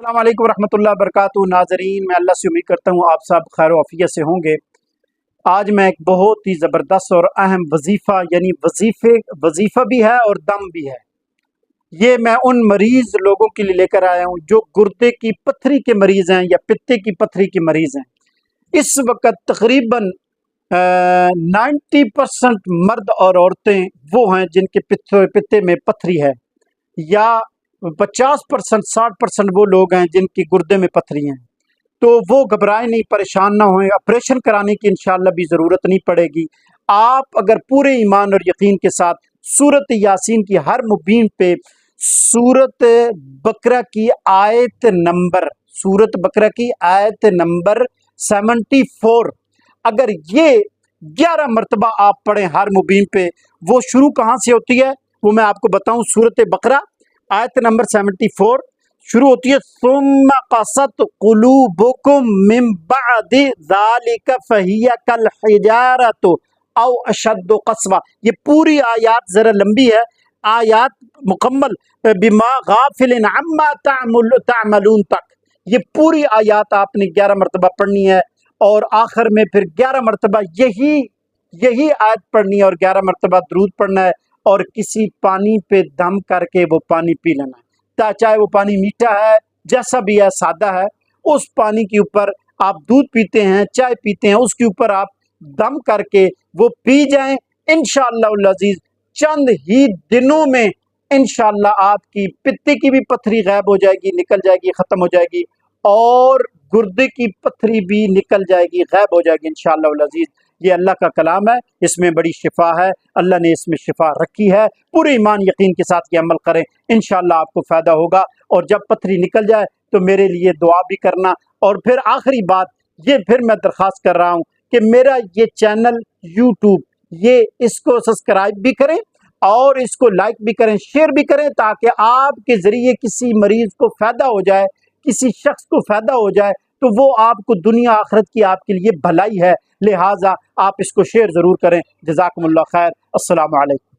अस्सलाम वालेकुम रहमतुल्लाहि व बरकातुहू। नाज़रीन, मैं अल्लाह से उम्मीद करता हूँ आप सब खैर आफियत से होंगे। आज मैं एक बहुत ही ज़बरदस्त और अहम वजीफ़ा यानी वजीफ़ा भी है और दम भी है। ये मैं उन मरीज़ लोगों के लिए लेकर आया हूँ जो गुर्दे की पत्थरी के मरीज़ हैं या पित्ते की पत्थरी के मरीज़ हैं। इस वक्त तकरीबन 90% मर्द और औरतें वो हैं जिनके पित्ते में पत्थरी है, या 50% 60% वो लोग हैं जिनकी गुर्दे में पत्थरी हैं। तो वो घबराएं नहीं, परेशान ना होएं, ऑपरेशन कराने की इंशाअल्लाह भी ज़रूरत नहीं पड़ेगी। आप अगर पूरे ईमान और यकीन के साथ सूरत यासीन की हर मुबीन पे सूरत बकरा की आयत नंबर 74 अगर ये 11 मरतबा आप पढ़ें हर मुबीन पे, वो शुरू कहाँ से होती है वो मैं आपको बताऊं। सूरत बकरा आयत नंबर 74 शुरू होती है, सुम्मा क़सत क़ुलूबुकुम मिन बअदि ज़ालिका फ़हिय कल हिजारतु औ अशद्दु क़स्वा। ये पूरी आयत ज़रा लंबी है, आयत मुकम्मल बिमा गाफिलिन अम्मा तामलून तक, ये पूरी आयत आपने 11 मरतबा पढ़नी है और आखिर में फिर 11 मरतबा यही आयत पढ़नी है और 11 मरतबा दरूद पढ़ना है और किसी पानी पे दम करके वो पानी पी लेना है। चाहे वो पानी मीठा है, जैसा भी है, सादा है, उस पानी के ऊपर आप दूध पीते हैं, चाय पीते हैं, उसके ऊपर आप दम करके वो पी जाएं। इंशाअल्लाह अज़ीज़ चंद ही दिनों में इंशाअल्लाह आपकी पित्ते की भी पत्थरी गायब हो जाएगी, निकल जाएगी, ख़त्म हो जाएगी, और गुर्दे की पत्थरी भी निकल जाएगी, गायब हो जाएगी इंशाअल्लाह अज़ीज़। ये अल्लाह का कलाम है, इसमें बड़ी शिफा है, अल्लाह ने इसमें शिफा रखी है। पूरे ईमान यकीन के साथ ये अमल करें, इंशाअल्लाह आपको फ़ायदा होगा। और जब पत्थरी निकल जाए तो मेरे लिए दुआ भी करना। और फिर आखिरी बात ये फिर मैं दरख्वास्त कर रहा हूँ कि मेरा ये चैनल यूट्यूब, ये इसको सब्सक्राइब भी करें और इसको लाइक भी करें, शेयर भी करें, ताकि आपके ज़रिए किसी मरीज़ को फ़ायदा हो जाए, किसी शख्स को फ़ायदा हो जाए, तो वो आपको दुनिया आखिरत की आपके लिए भलाई है। लिहाजा आप इसको शेयर ज़रूर करें। जज़ाकुमुल्लाह खैर। अस्सलामु अलैकुम।